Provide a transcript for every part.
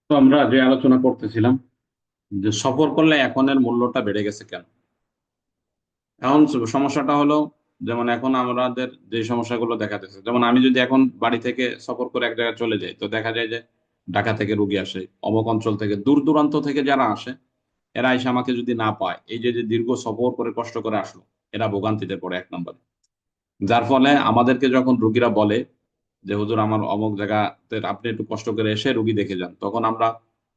তো আমরা যে আলোচনা করতেছিলাম যে সফর করলে এখনের মূল্যটা বেড়ে গেছে কেন। এখন সমস্যাটা হলো, যেমন এখন আমাদের যে সমস্যাগুলো দেখা যাচ্ছে, যেমন আমি যদি এখন বাড়ি থেকে সফর করে এক জায়গায় চলে যাই, তো দেখা যায় যে ঢাকা থেকে রুগী আসে, অমুক অঞ্চল থেকে, দূর দূরান্ত থেকে যারা আসে, এরা এসে আমাকে যদি না পায়, এই যে যে দীর্ঘ সফর করে কষ্ট করে আসলো, এরা ভোগান্তিতে পড়ে এক নম্বরে। যার ফলে আমাদেরকে যখন রুগীরা বলে যে হুজুর আমার অমুক জায়গাতে আপনি একটু কষ্ট করে এসে রুগী দেখে যান, তখন আমরা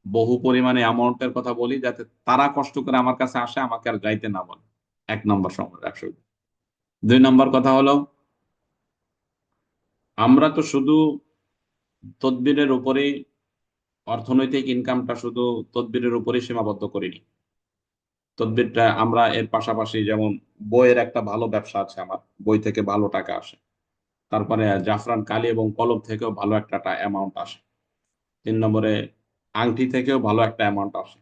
বহু পরিমাণে অ্যামাউন্টের কথা বলি যাতে তারা কষ্ট করে আমার কাছে আসে, আমাকে আর যাইতে না বলে। এক নম্বর সমস্যা। দুই নম্বর কথা হলো, আমরা তো শুধু তদবিরের উপরেই, অর্থনৈতিক ইনকামটা শুধু তদবিরের উপরেই সীমাবদ্ধ করিনি। তদবিরটা আমরা এর পাশাপাশি, যেমন বইয়ের একটা ভালো ব্যবসা আছে আমার, বই থেকে ভালো টাকা আসে। তারপরে জাফরান কালি এবং কলম থেকেও ভালো একটা অ্যামাউন্ট আসে। তিন নম্বরে আংটি থেকেও ভালো একটা অ্যামাউন্ট আসে।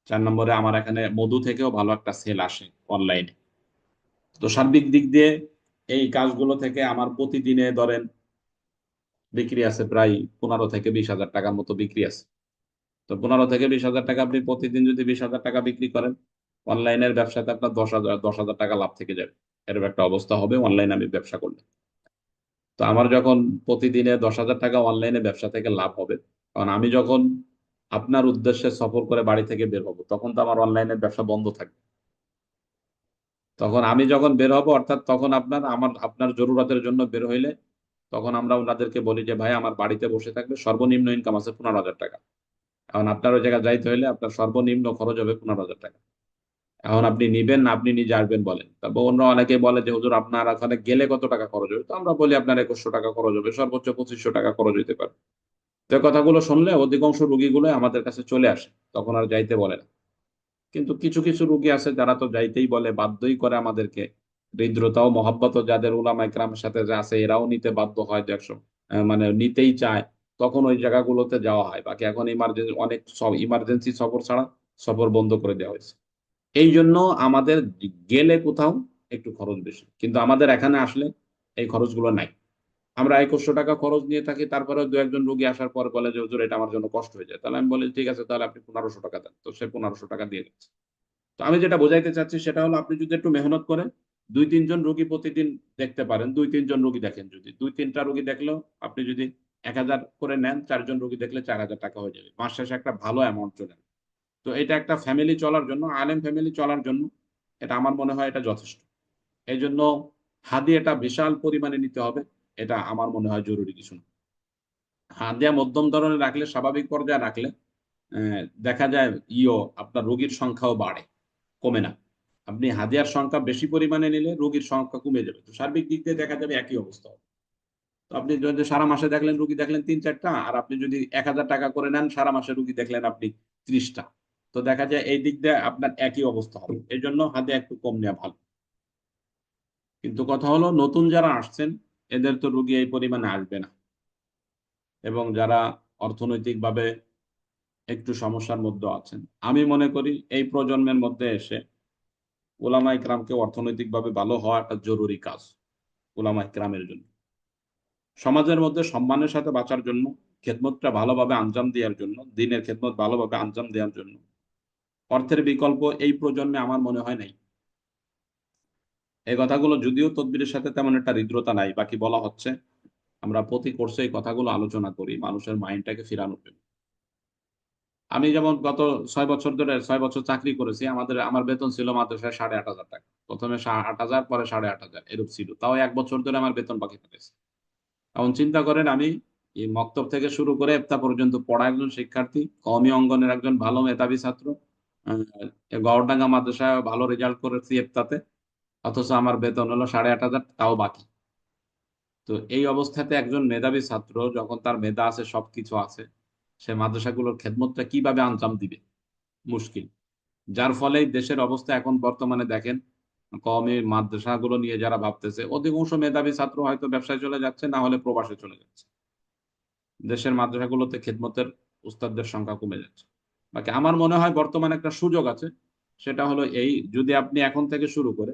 চার নম্বরে আমার এখানে মধু থেকেও ভালো একটা সেল আসে অনলাইনে। তো সার্বিক দিক দিয়ে এই কাজগুলো থেকে আমার প্রতিদিনে ধরেন বিক্রি আছে প্রায় 15 থেকে 20 হাজার টাকার মতো বিক্রি আছে। তো 15 থেকে 20 হাজার টাকা আপনি প্রতিদিন যদি 20 হাজার টাকা বিক্রি করেন, অনলাইনের ব্যবসাতে আপনার 10 হাজার টাকা লাভ থেকে যাবে। এরকম একটা অবস্থা হবে অনলাইনে আমি ব্যবসা করলে। তো আমার যখন প্রতিদিনে 10 হাজার টাকা অনলাইনে ব্যবসা থেকে লাভ হবে, কারণ আমি যখন আপনার উদ্দেশ্যে সফর করে বাড়ি থেকে বের হবো, তখন তো আমার অনলাইনের ব্যবসা বন্ধ থাকবে। তখন আমি যখন বের হব, অর্থাৎ তখন আপনার জরুরতের জন্য বের হইলে, তখন আমরা ওনাদেরকে বলি যে ভাই আমার বাড়িতে বসে থাকবে, সর্বনিম্ন ইনকাম আছে 15 হাজার টাকা। এখন আপনার ওই জায়গায় যাইতে হলে আপনার সর্বনিম্ন খরচ হবে 15 হাজার টাকা। এখন আপনি নিবেন না আপনি নিজে আসবেন বলেন। তারপর অন্য অনেকে বলে যে হুজুর আপনার ওখানে গেলে কত টাকা খরচ হবে, তো আমরা বলি আপনার 2100 টাকা খরচ হবে, সর্বোচ্চ 2500 টাকা খরচ হইতে পারে। তো এই কথাগুলো শুনলে অধিকাংশ রুগীগুলো আমাদের কাছে চলে আসে, তখন আর যাইতে বলে না। কিন্তু কিছু কিছু রুগী আছে যারা তো যাইতেই বলে, বাধ্যই করে আমাদেরকে। হৃদ্রতা ও মহব্বত যাদের উলামা ইকরামের সাথে যে আছে, এরাও নিতে বাধ্য হয়, দেখছো, মানে নিতেই চায়। তখন ওই জায়গাগুলোতে যাওয়া হয়। বাকি এখন ইমার্জেন্সি, অনেক সব ইমার্জেন্সি সফর ছাড়া সফর বন্ধ করে দেওয়া হয়েছে। এই জন্য আমাদের গেলে কোথাও একটু খরচ বেশি, কিন্তু আমাদের এখানে আসলে এই খরচগুলো নাই। আমরা 2100 টাকা খরচ নিয়ে থাকি, তারপরে দু একজন রোগী আসার পর বলে যে হুজুর এটা আমার জন্য কষ্ট হয়ে যায়, তাহলে আমি বলি ঠিক আছে, তাহলে আপনি 1500 টাকা দেন, তো সে 1500 টাকা দিয়ে দিচ্ছে। তো আমি যেটা বোঝাইতে চাচ্ছি সেটা হলো, আপনি যদি একটু মেহনত করেন, দুই তিনজন রোগী প্রতিদিন দেখতে পারেন, দুই তিনজন রোগী দেখেন, যদি দুই তিনটা রোগী দেখলেও আপনি যদি 1000 করে নেন, চারজন রোগী দেখলে 4000 টাকা হয়ে যাবে, মাস শেষে একটা ভালো অ্যামাউন্ট চলে আসবে। তো এটা একটা ফ্যামিলি চলার জন্য, আলেম ফ্যামিলি চলার জন্য এটা আমার মনে হয় এটা যথেষ্ট। এই জন্য হাদিয়াটা বিশাল পরিমাণে নিতে হবে, এটা আমার মনে হয় জরুরি কিছু না। হাদিয়া মধ্যম ধরনের রাখলে, স্বাভাবিক পর্যায়ে রাখলে দেখা যায় আপনার রোগীর সংখ্যাও বাড়ে, কমে না। আপনি হাদিয়ার সংখ্যা বেশি পরিমাণে নিলে রোগীর সংখ্যা কমে যাবে, তো সার্বিক দিক দিয়ে দেখা যাবে একই অবস্থা হবে। তো আপনি যদি সারা মাসে দেখলেন রুগী দেখলেন 3-4টা, আর আপনি যদি 1000 টাকা করে নেন, সারা মাসে রুগী দেখলেন আপনি 30টা, তো দেখা যায় এই দিক দিয়ে আপনার একই অবস্থা হবে। এই জন্য হাদিয়া একটু কম নেওয়া ভালো। কিন্তু কথা হলো, নতুন যারা আসছেন এদের তো রুগী এই পরিমাণে আসবে না। এবং যারা অর্থনৈতিকভাবে একটু সমস্যার মধ্যে আছেন, আমি মনে করি এই প্রজন্মের মধ্যে এসে ওলামা ইকরামকে অর্থনৈতিকভাবে ভালো হওয়া একটা জরুরি কাজ। ওলামা ইকরামের জন্য, সমাজের মধ্যে সম্মানের সাথে বাঁচার জন্য, খেদমতটা ভালোভাবে আঞ্জাম দেওয়ার জন্য, দিনের খেদমত ভালোভাবে আঞ্জাম দেওয়ার জন্য অর্থের বিকল্প এই প্রজন্মে আমার মনে হয় নাই। এই কথাগুলো যদিও তদবিরের সাথে তেমন একটা হৃদ্রতা নাই, বাকি বলা হচ্ছে, আমরা প্রতি কোর্সে এই কথাগুলো আলোচনা করি মানুষের মাইন্ডটাকে ফিরানোর জন্য। আমি যেমন গত 6 বছর ধরে, 6 বছর চাকরি করেছি, আমার বেতন ছিল মাদ্রাসায় 8500 টাকা। প্রথমে 8000, পরে 8500, এরূপ ছিল। তাও 1 বছর ধরে আমার বেতন বাকি পেতেছে। এখন চিন্তা করেন, আমি এই মক্তব থেকে শুরু করে ইফতা পর্যন্ত পড়া একজন শিক্ষার্থী, কওমি অঙ্গনের একজন ভালো মেধাবী ছাত্র, গওহরডাঙ্গা মাদ্রাসায় ভালো রেজাল্ট করেছি ইফতাতে, অথচ আমার বেতন হলো 8500, তাও বাকি। তো এই অবস্থাতে একজন মেধাবী ছাত্র যখন তার মেধা আছে, সবকিছু আছে, সে মাদ্রাসাগুলোর খেদমতটা কিভাবে আঞ্জাম দিবে? মুশকিল। যার ফলে দেশের অবস্থা এখন বর্তমানে দেখেন, কওমি মাদ্রাসাগুলো নিয়ে যারা ভাবতেছে, অধিকাংশ মেধাবী ছাত্র হয়তো ব্যবসায় চলে যাচ্ছে, না হলে প্রবাসে চলে যাচ্ছে। দেশের মাদ্রাসাগুলোতে খেদমতের উস্তাদদের সংখ্যা কমে যাচ্ছে। বাকি আমার মনে হয় বর্তমানে একটা সুযোগ আছে, সেটা হলো এই, যদি আপনি এখন থেকে শুরু করে,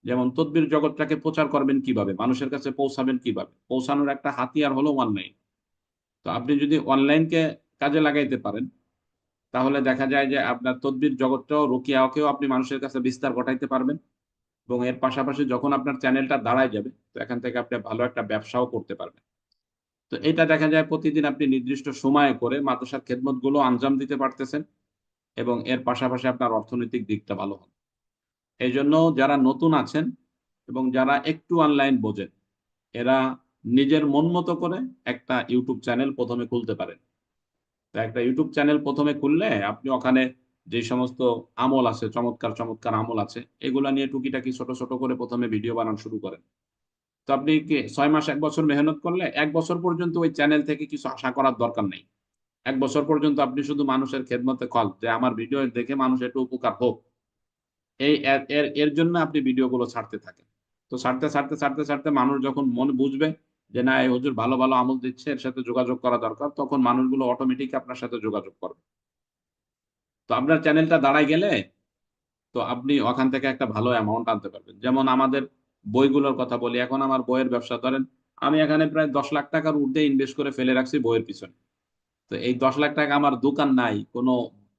যেমন তদবির জগৎটাকে প্রচার করবেন কিভাবে, মানুষের কাছে পৌঁছাবেন কিভাবে, পৌঁছানোর একটা হাতিয়ার হলো অনলাইন। তো আপনি যদি অনলাইনকে কাজে লাগাইতে পারেন, তাহলে দেখা যায় যে আপনার তদবির জগৎটাও, রুকিয়াকেও আপনি মানুষের কাছে বিস্তার ঘটাইতে পারবেন। এবং এর পাশাপাশি যখন আপনার চ্যানেলটা দাঁড়ায় যাবে, তো এখান থেকে আপনি ভালো একটা ব্যবসাও করতে পারবেন। তো এটা দেখা যায় প্রতিদিন আপনি নির্দিষ্ট সময়ে করে মাদ্রাসার খেদমত গুলো আঞ্জাম দিতে পারতেছেন, এবং এর পাশাপাশি আপনার অর্থনৈতিক দিকটা ভালো হবে। এই জন্য যারা নতুন আছেন এবং যারা একটু অনলাইন বোঝেন, এরা নিজের মন মতো করে একটা ইউটিউব চ্যানেল প্রথমে খুলতে পারেন। তো একটা ইউটিউব চ্যানেল প্রথমে খুললে আপনি ওখানে যে সমস্ত আমল আছে, চমৎকার চমৎকার আমল আছে, এগুলা নিয়ে টুকিটাকি ছোট ছোট করে প্রথমে ভিডিও বানানো শুরু করেন। তো আপনি কি 6 মাস 1 বছর মেহনত করলে 1 বছর পর্যন্ত ওই চ্যানেল থেকে কিছু আশা করার দরকার নেই। 1 বছর পর্যন্ত আপনি শুধু মানুষের খেদমতে কল যে আমার ভিডিও দেখে মানুষ একটু উপকার হোক, এই এর এর এর জন্য আপনি ভিডিওগুলো ছাড়তে থাকেন। তো ছাড়তে ছাড়তে ছাড়তে ছাড়তে মানুষ যখন মন বুঝবে যে না, এই হুজুর ভালো ভালো আমল দিচ্ছে, এর সাথে যোগাযোগ করা দরকার, তখন মানুষগুলো অটোমেটিক আপনার সাথে যোগাযোগ করবে। তো আপনার চ্যানেলটা দাঁড়ায় গেলে তো আপনি ওখান থেকে একটা ভালো অ্যামাউন্ট আনতে পারবেন। যেমন আমাদের বইগুলোর কথা বলি, এখন আমার বইয়ের ব্যবসা ধরেন, আমি এখানে প্রায় 10 লাখ টাকার ঊর্ধ্বে ইনভেস্ট করে ফেলে রাখছি বইয়ের পিছনে। তো এই 10 লাখ টাকা আমার দোকান নাই, কোনো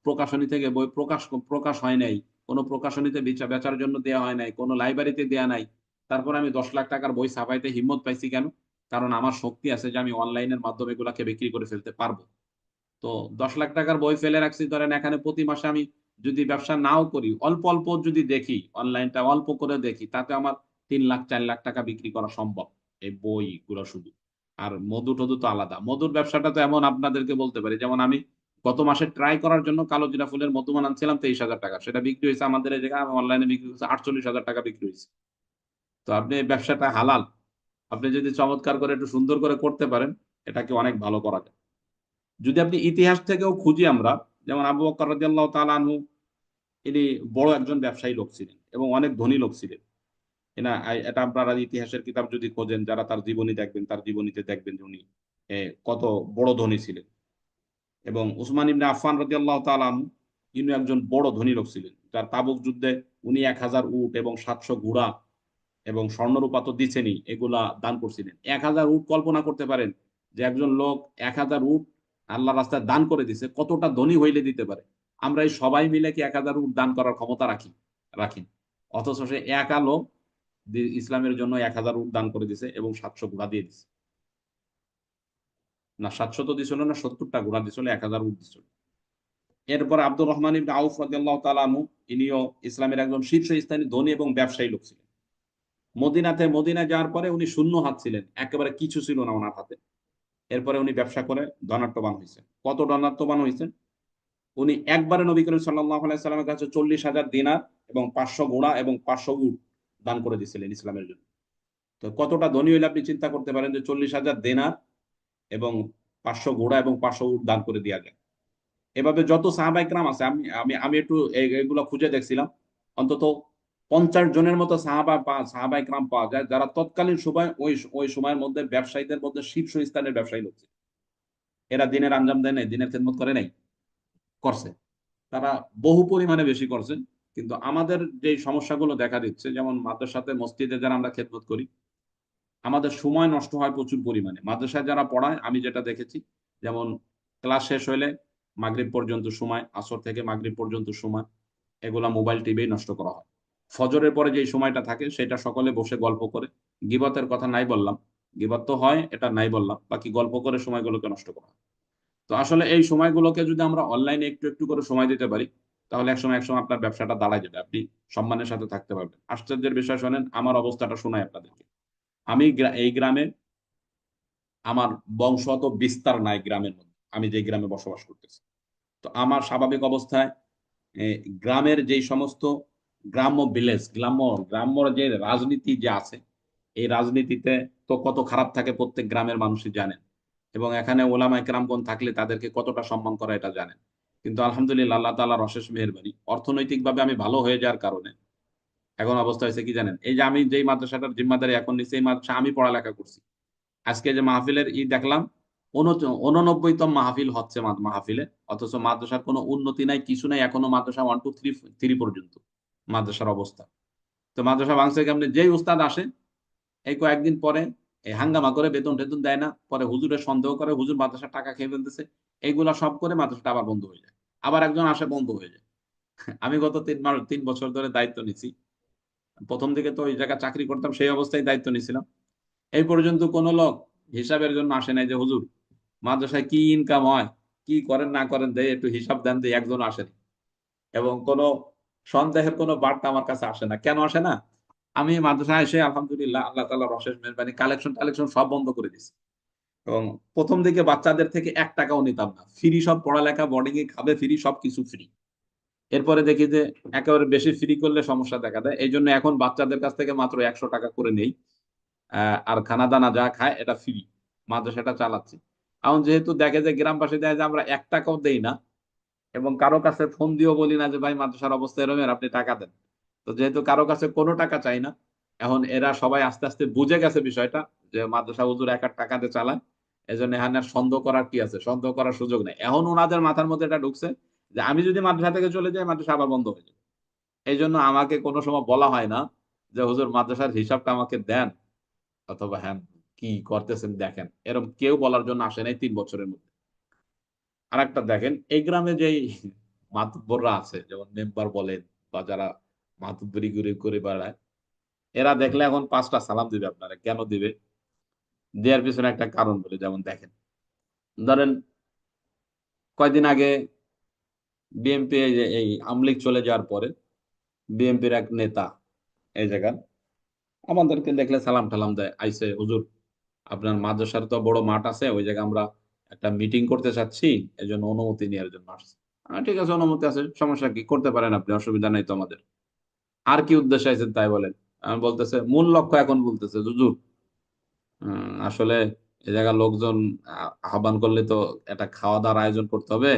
প্রকাশনী থেকে বই প্রকাশ প্রকাশ হয় নাই, কোনো প্রকাশনীতে বেচার জন্য দেওয়া হয় নাই, কোনো লাইব্রেরিতে দেওয়া নাই। তারপর আমি 10 লাখ টাকার বই ছাপাইতে হিম্মত পাইছি কেন? কারণ আমার শক্তি আছে যে আমি অনলাইনের মাধ্যমে এগুলাকে বিক্রি করে ফেলতে পারবো। তো 10 লাখ টাকার বই ফেলে রাখছি ধরেন, এখানে প্রতি মাসে আমি যদি ব্যবসা নাও করি, অল্প অল্প যদি দেখি, অনলাইনটা অল্প করে দেখি, তাতে আমার 3 লাখ 4 লাখ টাকা বিক্রি করা সম্ভব এই বইগুলো শুধু। আর মধু টধু তো আলাদা, মধুর ব্যবসাটা তো এমন আপনাদেরকে বলতে পারি, যেমন আমি গত মাসে ট্রাই করার জন্য কালো জিরা ফুলের মধু বানাচ্ছিলাম 23,000 টাকা, সেটা বিক্রি হয়েছে আমাদের এই জায়গায়, আমি অনলাইনে বিক্রি করছি 48,000 টাকা বিক্রি হয়েছে। তো আপনি এই ব্যবসাটা হালাল, আপনি যদি চমৎকার করে একটু সুন্দর করে করতে পারেন, এটাকে অনেক ভালো করা যায়। যদি আপনি ইতিহাস থেকেও খুঁজি আমরা, যেমন আবু বকর রাদিয়াল্লাহু তাআলা আনহু, ইনি বড় একজন ব্যবসায়ী লোক ছিলেন এবং অনেক ধনী লোক ছিলেন। এটা আপনারা ইতিহাসের কিতাব যদি খোঁজেন, যারা তার জীবনী দেখবেন, তার জীবনীতে দেখবেন যে উনি কত বড় ধনী ছিলেন। এবং উসমান ইবনে আফফান রাদিয়াল্লাহু তাআলা আনহু, ইনি একজন বড় ধনী লোক ছিলেন, যার তাবুক যুদ্ধে উনি 1000 উট এবং 700 ঘোড়া এবং স্বর্ণরূপা তো দিচ্ছেনই, এগুলা দান করছিলেন। 1000 উট, কল্পনা করতে পারেন যে একজন লোক 1000 উট আল্লাহ রাস্তায় দান করে দিছে, কতটা ধনী হইলে দিতে পারে। আমরা এই সবাই মিলে কি 1000 উট দান করার ক্ষমতা রাখি? রাখি না। অথচ সে একা লোক ইসলামের জন্য 1000 উট দান করে দিছে এবং 700 ঘোড়া দিয়ে দিছে। না, 700 তো দিছিল না, 70টা ঘোড়া দিছিল, 1000 উট দিছিল। এরপর আব্দুর রহমান ইবনে আউফ রাদিয়াল্লাহু তাআলা আনহু, ইনিও ইসলামের একজন শীর্ষস্থানীয় ধনী এবং ব্যবসায়ী লোক ছিলেন। মদিনায় যাওয়ার পরে উনি শূন্য হাত ছিলেন, একেবারে কিছু ছিল না ওনার হাতে। এরপরে উনি ব্যবসা করে ধনাত্মবান হয়েছেন। কত ধনাত্মবান হয়েছেন? উনি একবারে নবী করিম সাল্লাল্লাহু আলাইহি সাল্লামের কাছে 40,000 দিনার এবং 500 ঘোড়া এবং 500 উট দান করে দিয়েছিলেন ইসলামের জন্য। তো কতটা ধনী হইলে আপনি চিন্তা করতে পারেন যে 40,000 দিনার এবং 500 ঘোড়া এবং 500 উট দান করে দেওয়া যায়। এভাবে যত সাহাবায়ে কেরাম আছে, আমি আমি আমি একটু এগুলো খুঁজে দেখছিলাম, অন্তত 50 জনের মতো সাহাবায়ে কেরাম পাওয়া যায়, যারা তৎকালীন সময় ওই সময়ের মধ্যে ব্যবসায়ীদের মধ্যে শীর্ষস্থানের ব্যবসায়ী লোক ছিল। এরা দিনের আঞ্জাম দেয় নাই, দিনের খেদমত করে নাই, করছে। তারা বহু পরিমাণে বেশি করছেন। কিন্তু আমাদের যে সমস্যাগুলো দেখা দিচ্ছে, যেমন মাদ্রাসাতে মসজিদে যারা আমরা খেদমত করি, আমাদের সময় নষ্ট হয় প্রচুর পরিমাণে। মাদ্রাসায় যারা পড়ায়, আমি যেটা দেখেছি, যেমন ক্লাস শেষ হইলে মাগরিব পর্যন্ত সময়, আসর থেকে মাগরিব পর্যন্ত সময়, এগুলা মোবাইল টিভি নষ্ট করা হয়। ফজরের পরে যে সময়টা থাকে, সেটা সকলে বসে গল্প করে, গীবতের কথা নাই বললাম, গীবত তো হয়, এটা নাই বললাম, বাকি গল্প করে সময়গুলোকে নষ্ট করা হয়। তো আসলে এই সময়গুলোকে যদি আমরা অনলাইনে একটু একটু করে সময় দিতে পারি, তাহলে একসময় আপনার ব্যবসাটা দাঁড়ায় যাবে, আপনি সম্মানের সাথে থাকতে পারবেন। আশ্চর্যের বিষয় শোনেন, আমার অবস্থাটা শোনাই আপনাদেরকে। আমি এই গ্রামে, আমার বংশ অত বিস্তার নাই গ্রামের মধ্যে, আমি যে গ্রামে বসবাস করতেছি। তো আমার স্বাভাবিক অবস্থায় এ, গ্রামের যেই সমস্ত গ্রাম্য ভিলেজ, গ্রাম্য যে রাজনীতি যে আছে, এই রাজনীতিতে তো কত খারাপ থাকে প্রত্যেক গ্রামের মানুষই জানেন। এবং এখানে ওলামা একরামগণ থাকলে তাদেরকে কতটা সম্মান করা, এটা জানেন। কিন্তু আলহামদুলিল্লাহ, আল্লাহ তাআলার অশেষ মেহেরবানি, অর্থনৈতিকভাবে আমি ভালো হয়ে যাওয়ার কারণে এখন অবস্থা হয়েছে কি জানেন, এই যে আমি যেই মাদ্রাসাটার জিম্মাদারি এখন নিচ্ছি, এই মাদ্রাসা আমি পড়ালেখা করছি। আজকে যে মাহফিলের দেখলাম, 89তম মাহফিল হচ্ছে মাহফিলে, অথচ মাদ্রাসার কোনো উন্নতি নাই, কিছু নাই, এখনো মাদ্রাসা 1 2 3 পর্যন্ত মাদ্রাসার অবস্থা। তো মাদ্রাসা ভাঙছে কেমনে? যেই উস্তাদ আসে, এই কয়েকদিন পরে এই হাঙ্গামা করে বেতন টেতন দেয় না, পরে হুজুরের সন্দেহ করে হুজুর মাদ্রাসার টাকা খেয়ে ফেলতেছে, এইগুলা সব করে মাদ্রাসাটা আবার বন্ধ হয়ে যায়, আবার একজন আসে বন্ধ হয়ে যায়। আমি গত 3 বছর ধরে দায়িত্ব নিছি। প্রথম দিকে তো ওই জায়গায় চাকরি করতাম, সেই অবস্থায় দায়িত্ব নিছিলাম। এই পর্যন্ত কোন লোক হিসাবের জন্য আসে নাই যে হুজুর মাদ্রাসায় কি ইনকাম হয়, কি করেন না করেন, দেয় একটু হিসাব দেন, দিয়ে একজন আসেনি। এবং কোন সন্দেহের কোন বার্তা আমার কাছে আসে না। কেন আসে না? আমি মাদ্রাসায় এসে আলহামদুলিল্লাহ আল্লাহ তাআলার অশেষ মেহেরবানি কালেকশন টালেকশন সব বন্ধ করে দিছি। এবং প্রথম দিকে বাচ্চাদের থেকে 1 টাকাও নিতাম না, ফ্রি সব পড়ালেখা, বোর্ডিং এ খাবে ফ্রি, সবকিছু ফ্রি। এরপরে দেখি যে একেবারে বেশি ফ্রি করলে সমস্যা দেখা দেয়, এই জন্য এখন বাচ্চাদের কাছ থেকে মাত্র 100 টাকা করে নেই। আর খানা দানা যা খায় এটা ফ্রি, মাদ্রাসাটা চালাচ্ছি। এখন যেহেতু দেখে যে গ্রামবাসী দেয় যে আমরা 1 টাকাও দেই না, এবং কারো কাছে ফোন দিয়েও বলি না যে ভাই মাদ্রাসার অবস্থা এরকম, আপনি টাকা দেন। তো যেহেতু কারো কাছে কোনো টাকা চাই না, এখন এরা সবাই আস্তে আস্তে বুঝে গেছে বিষয়টা, যে মাদ্রাসা হুজুর 1 টাকা দিয়ে চালায়। এই জন্য এখানে আর সন্দেহ করার কি আছে, সন্দেহ করার সুযোগ নেই। এখন ওনাদের মাথার মধ্যে এটা ঢুকছে যে আমি যদি মাদ্রাসা থেকে চলে যাই মাদ্রাসা আবার বন্ধ হয়ে যাবে। এই জন্য আমাকে কোনো সময় বলা হয় না যে হুজুর মাদ্রাসার হিসাবটা আমাকে দেন, অথবা হ্যাঁ কি করতেছেন দেখেন, এরকম কেউ বলার জন্য আসে নাই 3 বছরের মধ্যে। আর একটা দেখেন, এই গ্রামে যেই মাতব্বররা আছে, যেমন মেম্বার বলেন বা যারা মাতব্বরি করে করে বেড়ায়, এরা দেখলে এখন 5টা সালাম দিবে আপনারা। কেন দিবে? দেওয়ার পিছনে একটা কারণ বলে। যেমন দেখেন, ধরেন কয়দিন আগে বিএনপি এই আওয়ামী লীগ চলে যাওয়ার পরে বিএনপির এক নেতা এই জায়গায় আমাদেরকে দেখলে সালাম টালাম দেয়, আইসে হুজুর আপনার মাদ্রাসার তো বড় মাঠ আছে, ওই জায়গায় আমরা একটা মিটিং করতে চাচ্ছি, এই জন্য অনুমতি নেওয়ার জন্য আসছি। ঠিক আছে, অনুমতি আছে, সমস্যা কি, করতে পারেন আপনি, অসুবিধা নাই তো আমাদের। আর কি উদ্দেশ্যে আছেন তাই বলেন। আমি বলতেছে মূল লক্ষ্য, এখন বলতেছে হুজুর আসলে এ জায়গার লোকজন আহ্বান করলে তো একটা খাওয়া দাওয়ার আয়োজন করতে হবে।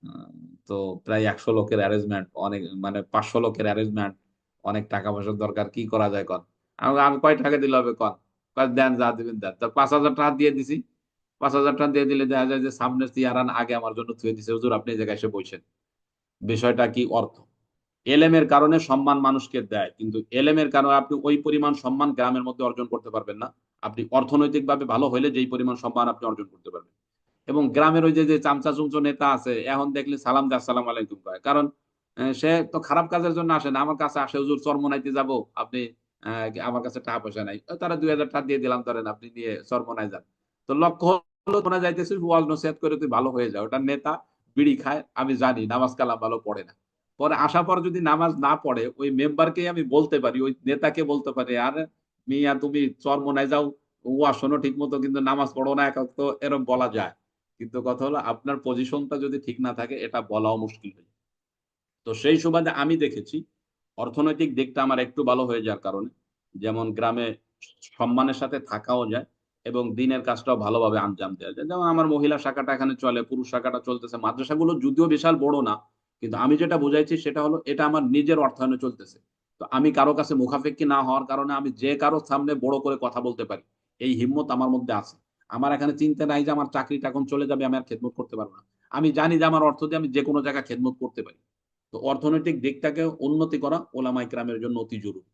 আহ, তো প্রায় 100 লোকের অ্যারেঞ্জমেন্ট, অনেক মানে 500 লোকের অ্যারেঞ্জমেন্ট, অনেক টাকা পয়সার দরকার, কি করা যায় কন। আমি কয় টাকা দিলে হবে কন? কয় দেন, যা দিবেন দেন। তো 5,000 টাকা দিয়ে দিছি। 5,000 টাকা দিয়ে দিলে দেখা যায় যে সামনের চেয়ারান আগে আমার জন্য থুয়ে দিছে, হুজুর আপনি এই জায়গায় এসে বসেন। বিষয়টা কি? অর্থ। এলেমের কারণে সম্মান মানুষকে দেয়, কিন্তু এলেমের কারণে আপনি ওই পরিমাণ সম্মান গ্রামের মধ্যে অর্জন করতে পারবেন না। আপনি অর্থনৈতিকভাবে ভালো হইলে যেই পরিমাণ সম্মান আপনি অর্জন করতে পারবেন। এবং গ্রামের ওই যে যে চামচা চুমচো নেতা আছে, এখন দেখলে সালাম দে আসসালাম আলাইকুম কয়, কারণ সে তো খারাপ কাজের জন্য আসে না, আমার কাছে আসে হুজুর চরমনাইতে যাব, আপনি আমার কাছে টাকা পয়সা নাই, তারা 2,000 টাকা দিয়ে দিলাম, ধরেন আপনি নিয়ে চরমনাই যান। তো লক্ষ্য হলো মনে যাইতেছিস ওয়াজ নসিহত করে তুই ভালো হয়ে যাও, ওটা নেতা বিড়ি খায় আমি জানি, নামাজ কালাম ভালো পড়ে না। পরে আসার পর যদি নামাজ না পড়ে, ওই মেম্বারকে আমি বলতে পারি, ওই নেতাকে বলতে পারি, আর মিয়া তুমি চরমনাই যাও, ওয়াজ শোনো ঠিক মতো, কিন্তু নামাজ পড়ো না, এক তো এরকম বলা যায়। কিন্তু কথা হলো আপনার পজিশনটা যদি ঠিক না থাকে, এটা বলাও মুশকিল হয়ে যায়। তো সেই সুবাদে আমি দেখেছি অর্থনৈতিক দিকটা আমার একটু ভালো হয়ে যাওয়ার কারণে, যেমন গ্রামে সম্মানের সাথে থাকাও যায় এবং দিনের কাজটাও ভালোভাবে আঞ্জাম দেওয়া যায়। যেমন আমার মহিলা শাখাটা এখানে চলে, পুরুষ শাখাটা চলতেছে। মাদ্রাসাগুলো যদিও বিশাল বড় না, কিন্তু আমি যেটা বুঝাইছি সেটা হলো এটা আমার নিজের অর্থায়নে চলতেছে। তো আমি কারো কাছে মুখাপেক্ষী না হওয়ার কারণে আমি যে কারো সামনে বড় করে কথা বলতে পারি, এই হিম্মত আমার মধ্যে আছে। আমার এখানে চিন্তা নাই যে আমার চাকরিটা এখন চলে যাবে, আমি আর খেদমত করতে পারবো না। আমি জানি যে আমার অর্থ দিয়ে আমি যেকোনো জায়গায় খেদমত করতে পারি। তো অর্থনৈতিক দিকটাকে উন্নতি করা ওলামায়ে কেরামের জন্য অতি জরুরি।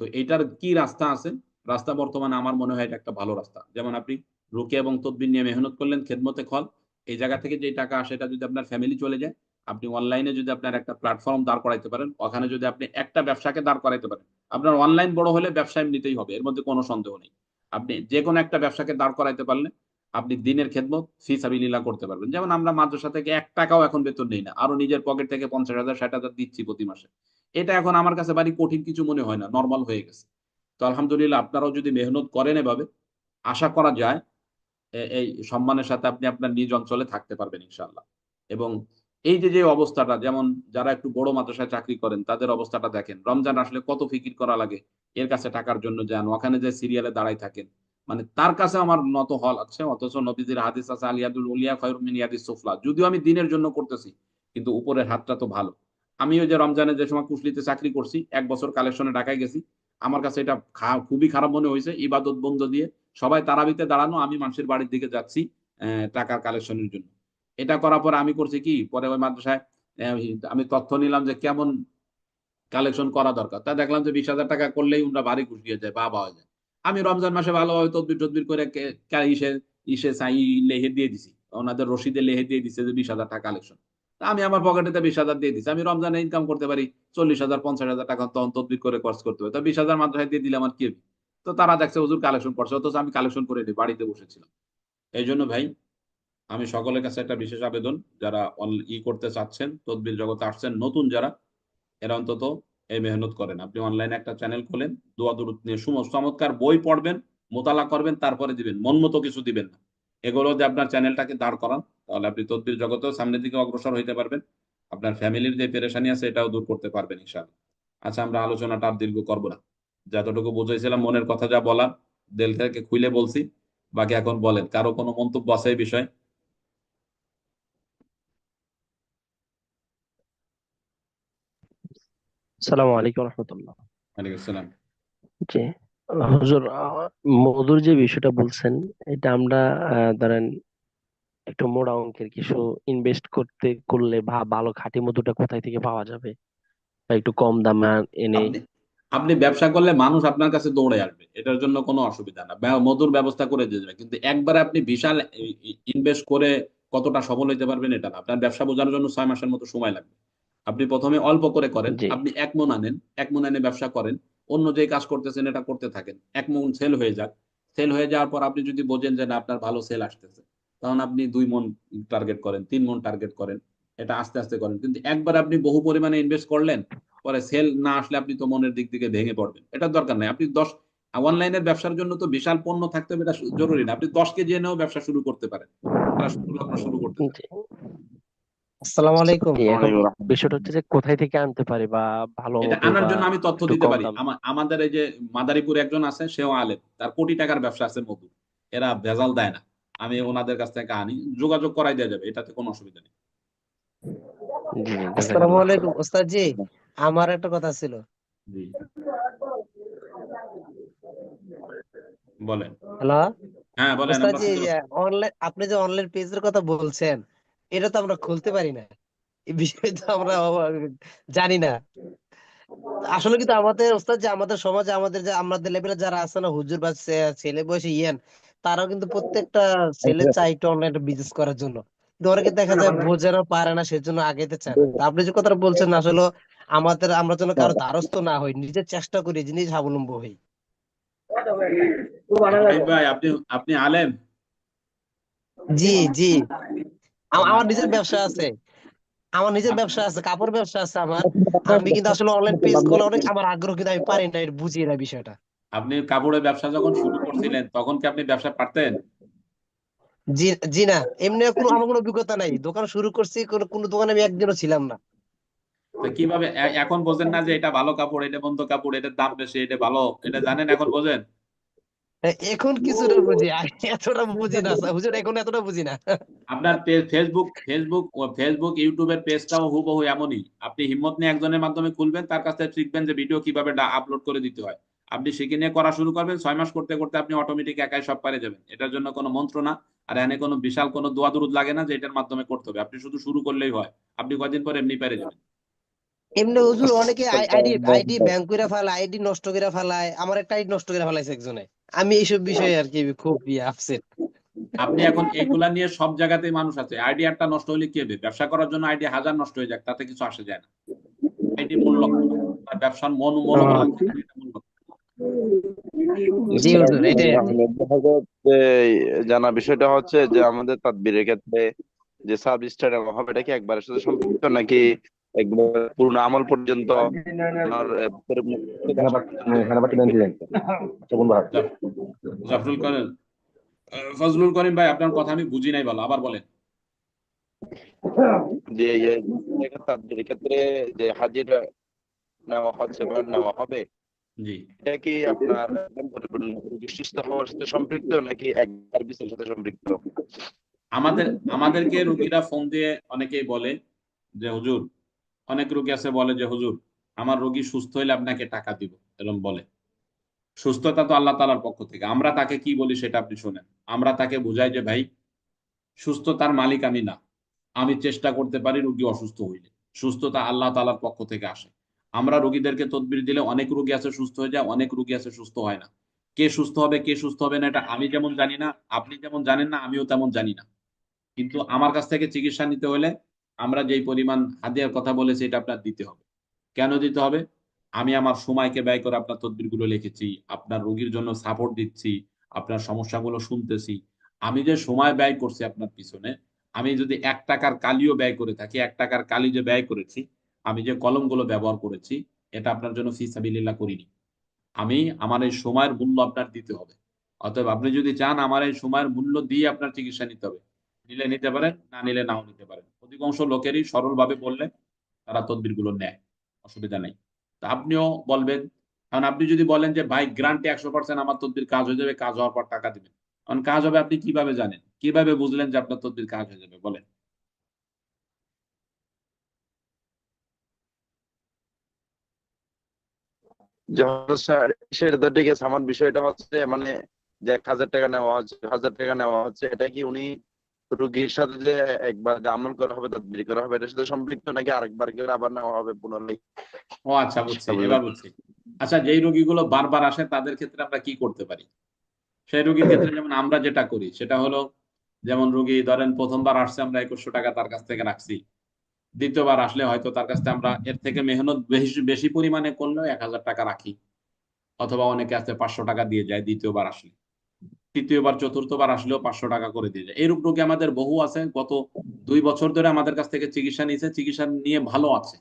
তো এটার কি রাস্তা আছে? রাস্তা বর্তমানে আমার মনে হয় এটা একটা ভালো রাস্তা। যেমন আপনি রুকিয়া এবং তদবির নিয়ে মেহনত করলেন, খেদমতে খল। এই জায়গা থেকে যে টাকা আসে এটা যদি আপনার ফ্যামিলি চলে যায়, আপনি অনলাইনে যদি আপনার একটা প্ল্যাটফর্ম দাঁড় করাইতে পারেন, ওখানে যদি আপনি একটা ব্যবসাকে দাঁড় করাইতে পারেন, আপনার অনলাইন বড় হলে ব্যবসা এমনিতেই হবে, এর মধ্যে কোনো সন্দেহ নেই। আপনি যেকোনো একটা ব্যবসাকে দাঁড় করাইতে পারলে আপনি দিনের খেদমত ফি সাবিলিল্লাহ করতে পারবেন। যেমন আমরা মাদ্রাসা থেকে 1 টাকাও এখন বেতন নেই না, আরো নিজের পকেট থেকে 50,000 60,000 দিচ্ছি প্রতি মাসে। এটা এখন আমার কাছে ভারী কঠিন কিছু মনে হয় না, নরমাল হয়ে গেছে। তো আলহামদুলিল্লাহ আপনারাও যদি মেহনত করেন এভাবে, আশা করা যায় এই সম্মানের সাথে আপনি আপনার নিজ অঞ্চলে থাকতে পারবেন ইনশাআল্লাহ। এবং এই যে অবস্থাটা, যেমন যারা একটু বড় মাদ্রাসায় চাকরি করেন তাদের অবস্থাটা দেখেন। রমজান আসলে কত ফিকির করা লাগে। এর কাছে টাকার জন্য যান, ওখানে যে সিরিয়ালে দাঁড়ায় থাকেন। মানে তার কাছে আমার নত হল আছে, অথচ নবীজির হাদিস আছে আলিয়াদুল উলিয়া খায়রুম মিন ইয়াদিস সুফলা। যদিও আমি দিনের জন্য করতেছি, কিন্তু উপরের হাতটা তো ভালো। আমি ওই যে রমজানে যে সময় কুশলিতে চাকরি করছি, 1 বছর কালেকশনে ঢাকায় গেছি। আমার কাছে এটা খুবই খারাপ মনে হয়েছে, ইবাদত বন্ধ দিয়ে সবাই তারাবিতে দাঁড়ানো, আমি মানুষের বাড়ির দিকে যাচ্ছি টাকার কালেকশনের জন্য। এটা করার পর আমি করছি কি, পরে ওই মাদ্রাসায় আহ, আমি তথ্য নিলাম যে কেমন কালেকশন করা দরকার। তা দেখলাম যে 20,000 টাকা করলেই উনরা ভারী খুশি হয়ে যায়, বাবা যায়। আমি রমজান মাসে ভালোভাবে তদবির টদবির করে ইসে ইসে চাই লেহে দিয়ে দিছি। ওনাদের রসিদে লিখে দিয়ে দিচ্ছে যে 20,000 টাকা কালেকশন। আমি আমার পকেটে 20,000 দিয়ে দিচ্ছি, আমি রমজানে ইনকাম করতে পারি 40,000 50,000 টাকা, তখন তদবির করে খরচ করতে হবে, তো 20,000 মাদ্রাসায় দিয়ে দিলে আমার কি হবে? তো তারা দেখছে হুজুর কালেকশন করছে, অথচ আমি কালেকশন করে দিই, বাড়িতে বসেছিলাম। এই জন্য ভাই আমি সকলের কাছে একটা বিশেষ আবেদন, যারা করতে চাচ্ছেন, তদবির জগতে আসছেন নতুন যারা, এরা অন্তত এই মেহনত করেন। আপনি অনলাইনে একটা চ্যানেল খোলেন, দোয়া দুরূদ নিয়ে চমৎকার বই পড়বেন, মোতালা করবেন, তারপরে দিবেন, মন মতো কিছু দিবেন না। এগুলো যে আপনার চ্যানেলটাকে দাঁড় করান, তাহলে আপনি তদবির জগতেও সামনের দিকে অগ্রসর হইতে পারবেন, আপনার ফ্যামিলির যে পেরেশানি আছে এটাও দূর করতে পারবেন ইনশাআল্লাহ। আচ্ছা, আমরা আলোচনাটা আর দীর্ঘ করবো না, যতটুকু বুঝাইছিলাম মনের কথা যা বলার দিল থেকে খুলে বলছি। বাকি এখন বলেন, কারো কোনো মন্তব্য আছে এই বিষয়ে? আসসালামু আলাইকুম রহমতুল্লাহ। ওয়ালাইকুম আসসালাম। জি, হুজুর, মধুর যে বিষয়টা বলছেন, এটা আমরা ধরেন একটু মোটা অঙ্কের কিছু ইনভেস্ট করলে ভালো খাঁটি মধুটা কোথায় থেকে পাওয়া যাবে, বা একটু কম দামে এনে। আপনি আপনি ব্যবসা করলে মানুষ আপনার কাছে দৌড়ে আসবে, এটার জন্য কোনো অসুবিধা না, মধুর ব্যবস্থা করে দিয়ে যাবে, কিন্তু একবারে আপনি বিশাল ইনভেস্ট করে কতটা সফল হইতে পারবেন এটা না। আপনার ব্যবসা বোঝানোর জন্য 6 মাসের মতো সময় লাগবে। আপনি প্রথমে অল্প করে করেন, জি, আপনি 1 মণ আনেন, 1 মণ এনে ব্যবসা করেন, অন্য যে কাজ করতেছেন এটা করতে থাকেন, 1 মণ সেল হয়ে যাক। সেল হয়ে যাওয়ার পর আপনি যদি বোঝেন যে না আপনার ভালো সেল আসতেছে, তখন আপনি 2 মণ টার্গেট করেন, 3 মণ টার্গেট করেন, এটা আস্তে আস্তে করেন। কিন্তু একবার আপনি বহু পরিমাণে ইনভেস্ট করলেন, পরে সেল না আসলে আপনি তো মনের দিক থেকে ভেঙে পড়বেন, এটার দরকার নাই। আপনি 10 অনলাইনের ব্যবসার জন্য তো বিশাল পণ্য থাকতে হবে এটা জরুরি না, আপনি 10 কেজি এনেও ব্যবসা শুরু করতে পারেন, তারা শুরু লগ্ন শুরু করতে পারেন। জি, আসসালামু আলাইকুম। জি। এখন বিষয়টা হচ্ছে যে কোথায় থেকে আনতে পারি, বা ভালো এটা মধু, আনার বা জন্য আমি তথ্য একটু দিতে কম পারি। দাম। আমাদের এই যে মাদারীপুরে একজন আছে, সেও আলেম, তার কোটি টাকার ব্যবসা আছে মধু, এরা ভেজাল দেয় না, আমি ওনাদের কাছ থেকে আনি, যোগাযোগ করাই দেওয়া যাবে, এটাতে কোনো অসুবিধা নেই। জি, জি, আসসালামু জাযাকাল্লাহ। আলাইকুম ওস্তাদ জি, আমার একটা কথা ছিল। জি, বলেন। হ্যালো হ্যাঁ বলেন, ওস্তাদ আমরা জি, এই শুনতে যে পাচ্ছি। অনলাইন, আপনি যে অনলাইন পেজের কথা বলছেন, এটা তো আমরা খুলতে পারি না, এই বিষয়ে তো আমরা জানি না। আসলে কিন্তু আমাদের ওস্তাদ যে আমাদের সমাজে আমাদের যে আমাদের লেভেলে যারা আছে না, হুজুর বা ছেলে বয়সী তারাও কিন্তু প্রত্যেকটা ছেলে চায় একটু অনলাইন বিজনেস করার জন্য, কিন্তু ওরা কিন্তু দেখা যায় বোঝে না, পারে না, সেজন্য আগাইতে চায় না। তো আপনি যে কথাটা বলছেন, আসলে আমরা যেন কারো দ্বারস্থ না হই, নিজের চেষ্টা করি যে নিজে স্বাবলম্বী হই। ইব্রাহিম ভাই, আপনি আপনি আলেম? জি, জি। তাহলে আমার আপনি নিজের ব্যবসা আছে, আমার নিজের আপ- ব্যবসা আছে, কাপড় ব্যবসা আছে আমার। আমি কিন্তু আসলে অনলাইন পেজ খোলা অনেক আমার আগ্রহ, কিন্তু আমি পারি না, বুঝি না বিষয়টা। আপনি কাপড়ের ব্যবসা যখন শুরু করছিলেন তখন কি আপনি ব্যবসা পারতেন? জি, জি না, এমনি কোনো আমার কোনো অভিজ্ঞতা নাই, দোকান শুরু করছি, কোনো কোনো দোকানে আমি একদিনও ছিলাম না। তো কিভাবে এখন বোঝেন না যে এটা ভালো কাপড়, এটা বন্ধ কাপড়, এটার দাম বেশি, এটা ভালো, এটা জানেন, এখন বোঝেন? এখন কিছুটা বুঝি, আগে এতটা বুঝি না হুজুর, এখন এতটা বুঝি না। আপনার ফেসবুক ইউটিউবের পেজটাও হুবহু এমনই। আপনি হিম্মত নিয়ে একজনের মাধ্যমে খুলবেন, তার কাছ থেকে শিখবেন যে ভিডিও কিভাবে আপলোড করে দিতে হয়, আপনি শিখে নিয়ে করা শুরু করবেন, 6 মাস করতে করতে আপনি অটোমেটিক একাই সব পারে যাবেন। এটার জন্য কোনো মন্ত্র না, আর এনে কোনো বিশাল কোনো দোয়া দুরুদ লাগে না যে এটার মাধ্যমে করতে হবে, আপনি শুধু শুরু করলেই হয়, আপনি কদিন পরে এমনি পেরে যাবেন। এমনি হুজুর অনেকে আইডি আইডি ব্যাংক করে ফেলায়, আইডি নষ্ট করে ফেলায়, আমার একটা আইডি নষ্ট করে ফেলাইছে একজনে। আমি এইসব বিষয়ে আর কি খুব আপসেট। আপনি এখন এইগুলা নিয়ে সব জায়গাতেই মানুষ আছে, আইডি একটা নষ্ট হলে কি হবে? ব্যবসা করার জন্য আইডি হাজার নষ্ট হয়ে যাক, তাতে কিছু আসে যায় না। আইডি মূল লক্ষ্য না, আপনার ব্যবসার মনোবল আছে কিনা, এটা মূল লক্ষ্য। জি হুজুর, এটাই আর কি। আমাদের দেখা যাচ্ছে, জানা বিষয়টা হচ্ছে যে আমাদের তাদবীরের ক্ষেত্রে যে সার্ভিসটা দেওয়া হবে, এটা কি একবারের সাথে সম্পৃক্ত, নাকি একবার পূর্ণ আমল পর্যন্ত আপনার জাফ- জাফরুল করিম, ফজলুল করিম ভাই, আপনার কথা আমি বুঝি নাই, ভালো, আবার বলেন। যে তাদবীরের ক্ষেত্রে যে হাজির নেওয়া হচ্ছে বা নেওয়া হবে, জি, এটা কি আপনার একদম পরিপূর্ণ রোগী সুস্থ হওয়ার সাথে সম্পৃক্ত, নাকি এক সার্ভিসের সাথে সম্পৃক্ত? আমাদের আমাদেরকে রুগীরা ফোন দিয়ে অনেকেই বলে যে হুজুর, অনেক রোগী আছে বলে যে হুজুর, আমার রোগী সুস্থ হইলে আপনাকে টাকা দিব, এরকম বলে। সুস্থতা তো আল্লাহ তাআলার পক্ষ থেকে, আমরা তাকে কি বলি সেটা আপনি শুনেন। আমরা তাকে বুঝাই যে ভাই, সুস্থতার মালিক আমি না, আমি চেষ্টা করতে পারি রোগী অসুস্থ হইলে, সুস্থতা আল্লাহ তাআলার পক্ষ থেকে আসে। আমরা রোগীদেরকে তদবির দিলে অনেক রোগী আছে সুস্থ হয়ে যায়, অনেক রোগী আছে সুস্থ হয় না। কে সুস্থ হবে কে সুস্থ হবে না এটা আমি যেমন জানি না, আপনি যেমন জানেন না, আমিও তেমন জানি না। কিন্তু আমার কাছ থেকে চিকিৎসা নিতে হলে আমরা যেই পরিমাণ হাদিয়ার কথা বলেছি এটা আপনার দিতে হবে। কেন দিতে হবে? আমি আমার সময়কে ব্যয় করে আপনার তদবিরগুলো লিখেছি, আপনার রোগীর জন্য সাপোর্ট দিচ্ছি, আপনার সমস্যাগুলো শুনতেছি। আমি যে সময় ব্যয় করছি আপনার পিছনে, আমি যদি ৳১ কালিও ব্যয় করে থাকি, ৳১ কালি যে ব্যয় করেছি, আমি যে কলমগুলো ব্যবহার করেছি, এটা আপনার জন্য ফি সাবিলিল্লাহ করিনি। আমার এই সময়ের মূল্য আপনার দিতে হবে। অতএব আপনি যদি চান আমার এই সময়ের মূল্য দিয়ে আপনার চিকিৎসা নিতে হবে। নিলে নিতে পারেন, না নিলে নাও নিতে পারেন। অধিকাংশ লোকেরই সরলভাবে বললে তারা তদবিরগুলো নেয়। অসুবিধা নেই। তো আপনিও বলবেন। কারণ আপনি যদি বলেন যে ভাই গ্যারান্টি ১০০% আমার তদবির কাজ হয়ে যাবে, কাজ হওয়ার পর টাকা দিবেন। কারণ কাজ হবে আপনি কিভাবে জানেন? কিভাবে বুঝলেন যে আপনার তদবির কাজ হয়ে যাবে? বলেন। যেমন স্যার, সেটা তো ঠিক আছে, আমার বিষয়টা হচ্ছে মানে যে ১,০০০ টাকা নেওয়া হচ্ছে, ১,০০০ টাকা নেওয়া হচ্ছে, এটা কি উনি রোগীর সাথে যে একবার যে আমল করা হবে, তদবির করা হবে, এটার সাথে সম্পৃক্ত, নাকি আরেকবার করে আবার নেওয়া হবে পুনরায়? ও আচ্ছা, বুঝছি। সেটা বুঝলাম এবার বুঝছি। আচ্ছা, যেই রোগীগুলো বারবার আসে তাদের ক্ষেত্রে আমরা কি করতে পারি? সেই রোগীর ক্ষেত্রে যেমন আমরা যেটা করি সেটা হলো, যেমন রোগী ধরেন ১ম বার আসছে আমরা ২১০০ টাকা তার কাছ থেকে রাখছি। দ্বিতীয়বার আসলে হয়তো তার কাছ থেকে আমরা এর থেকে মেহনত বেশি বেশি পরিমাণে করলেও ১,০০০ টাকা রাখি। অথবা অনেকে আছে ৫০০ টাকা দিয়ে যায় দ্বিতীয়বার আসলে। তৃতীয়বার চতুর্থবার আসলেও ৫০০ টাকা করে দিয়ে যায়। এরূপ রোগী আমাদের বহু আছে, গত ২ বছর ধরে আমাদের কাছ থেকে চিকিৎসা নিয়েছে, চিকিৎসা নিয়ে ভালো আছে।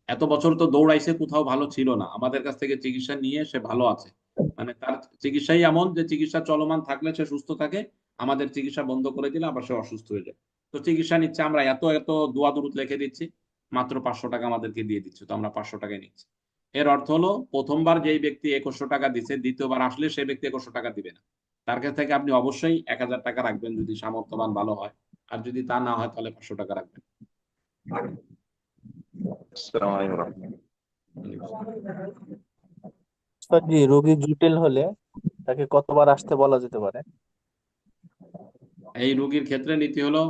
এত বছর তো দৌড়াইছে, কোথাও ভালো ছিল না, আমাদের কাছ থেকে চিকিৎসা নিয়ে সে ভালো আছে। মানে তার চিকিৎসাই এমন যে চিকিৎসা চলমান থাকলে সে সুস্থ থাকে, আমাদের চিকিৎসা বন্ধ করে দিলে আবার সে অসুস্থ হয়ে যায়। তো চিকিৎসা নিচ্ছে, আমরা এত এত দোয়া দরুদ লিখে দিচ্ছি, মাত্র ৫০০ টাকা আমাদেরকে দিয়ে দিচ্ছে, তো আমরা ৫০০ টাকায় নিচ্ছি। এর অর্থ হলো প্রথমবার যেই ব্যক্তি ২১০০ টাকা দিচ্ছে, দ্বিতীয়বার আসলে সেই ব্যক্তি ২১০০ টাকা দিবে না। তার কাছ থেকে আপনি অবশ্যই ১,০০০ টাকা রাখবেন যদি সামর্থ্যবান ভালো হয়। আর যদি তা না হয় তাহলে ৫০০ টাকা রাখবেন। আসসালামু আলাইকুম রহমতুল্লাহ। জি, রোগী জটিল হলে তাকে কতবার আসতে বলা যেতে পারে? এই রোগীর ক্ষেত্রে নীতি হলো,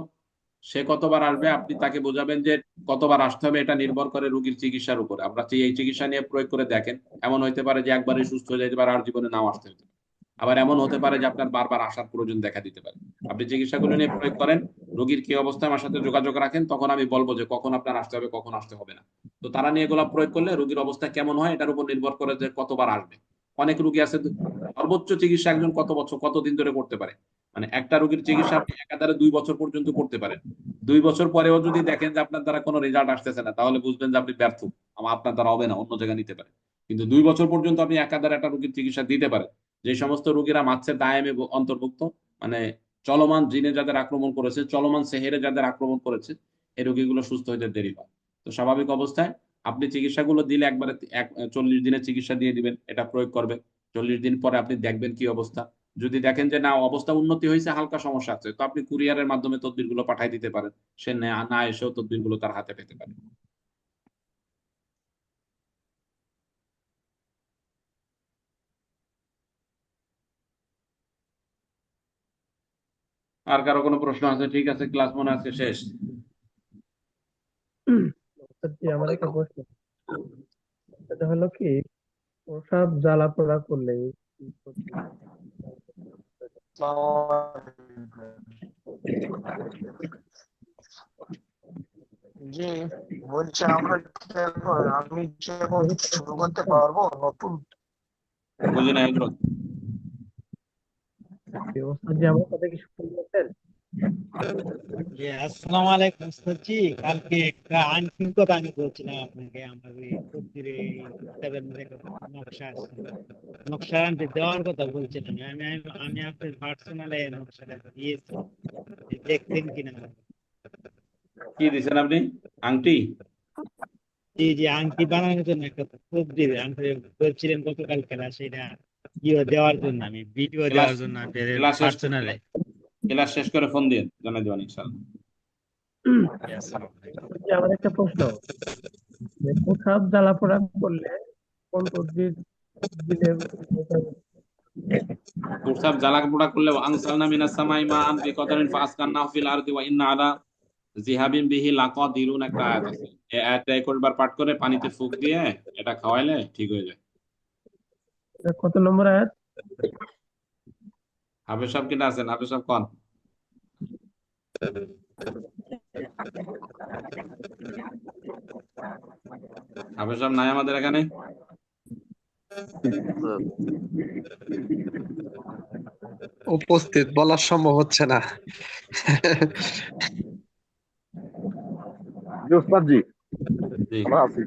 সে কতবার আসবে আপনি তাকে বোঝাবেন যে কতবার আসতে হবে, এটা নির্ভর করে রোগীর চিকিৎসার উপরে। আমরা এই চিকিৎসা নিয়ে প্রয়োগ করে দেখেন, এমন হইতে পারে যে একবারে সুস্থ হয়ে যেতে পারে, আর জীবনে নাও আসতে হতে পারে। আবার এমন হতে পারে যে আপনার বারবার আসার প্রয়োজন দেখা দিতে পারে। আপনি চিকিৎসাগুলো নিয়ে প্রয়োগ করেন, রোগীর কি অবস্থা আমার সাথে যোগাযোগ রাখেন, তখন আমি বলবো যে কখন আপনার আসতে হবে, কখন আসতে হবে না। তো তারা নিয়ে এগুলো প্রয়োগ করলে রোগীর অবস্থা কেমন হয় এটার উপর নির্ভর করে যে কতবার আসবে। অনেক রোগী আছে সর্বোচ্চ চিকিৎসা একজন কত বছর কতদিন ধরে করতে পারে। মানে একটা রোগীর চিকিৎসা আপনি একাধারে ২ বছর পর্যন্ত করতে পারেন। ২ বছর পরেও যদি দেখেন যে আপনার দ্বারা কোনো রেজাল্ট আসতেছে না, তাহলে বুঝবেন যে আপনি ব্যর্থ। আপনার দ্বারা হবে না, অন্য জায়গায় নিতে পারেন। কিন্তু ২ বছর পর্যন্ত আপনি একাধারে একটা রোগীর চিকিৎসা দিতে পারেন। যে সমস্ত রোগীরা মাছের দায়ামে অন্তর্ভুক্ত, মানে চলমান জিনে যাদের আক্রমণ করেছে, চলমান সেহেরে যাদের আক্রমণ করেছে, এই রোগীগুলো সুস্থ হতে দেরি হয়। তো স্বাভাবিক অবস্থায় আপনি চিকিৎসাগুলো দিলে একবারে ৪০ দিনের চিকিৎসা দিয়ে দিবেন, এটা প্রয়োগ করবেন। ৪০ দিন পরে আপনি দেখবেন কি অবস্থা। যদি দেখেন যে না, অবস্থা উন্নতি হয়েছে, হালকা সমস্যা আছে, তো আপনি কুরিয়ারের মাধ্যমে তদবিরগুলো পাঠিয়ে দিতে পারেন। সে না না এসেও তদবিরগুলো তার হাতে পেতে পারে। আর কারো কোনো প্রশ্ন আছে? ঠিক আছে, ক্লাস মনে আছে শেষ। জি, আমার একটা প্রশ্ন। সেটা হলো কি, প্রসাব জ্বালা পোড়া করলে কি ক্ষতি? জি, বলছি আমরা কি এখন আমি কি এখন শুরু করতে পারবো নতুন? বুঝি না এগুলো। ওস্তাদ জি, আমার কথা কি শুনতে পাচ্ছেন? জি, আসসালামু আলাইকুম ওস্তাদ জি। কালকে একটা আংটির কথা আমি বলছিলাম আপনাকে, আমার ওই তকদিরে কিতাবের মধ্যে একটা নকশা আছে, নকশা আনতে দেওয়ার কথা বলছিলাম। আমি আপনার পার্সোনালে নকশাটা দিয়েছি, দেখতেন কিনা? কি দিচ্ছেন আপনি? আংটি? জি জি, আংটি বানানোর জন্য একটা তকদির আনতে বলছিলেন গতকাল খেলা, সেটা ইয়ে দেওয়ার জন্য, আমি ভিডিও ক্লাস দেওয়ার জন্য আপনার ক্লাস শেষ পার্সোনালে। ক্লাস শেষ করে ফোন দিয়ে জানাই দেবেন ইনশাল্লাহ। আসসালামু আলাইকুম। জি, আমার একটা প্রশ্ন, যে প্রসাব জ্বালা পোড়া করলে কোন তদবির দিলে এটা? প্রস্তাব জ্বালাক পোড়া করলে আনসালনা মিনাস সামাই মাআন বিকদারিন ফাসকান্নাহু ফিল আরদি ওয়া ইন্না আলা জিহাবিন বিহি লাকাদিরুন, একটা আয়াত আছে। এই আয়াতটা ২১ বার পাঠ করে পানিতে ফুঁক দিয়ে এটা খাওয়াইলে ঠিক হয়ে যায়। এটা কত নম্বর আয়াত? হাফেজ সাহেব কিনা আছেন? হাফেজ সাহেব কন। হাফেজ সাহেব নাই আমাদের এখানে? উপস্থিত, বলা সম্ভব হচ্ছে না। জি ওস্তাদ জি, জি। আমরা আছি।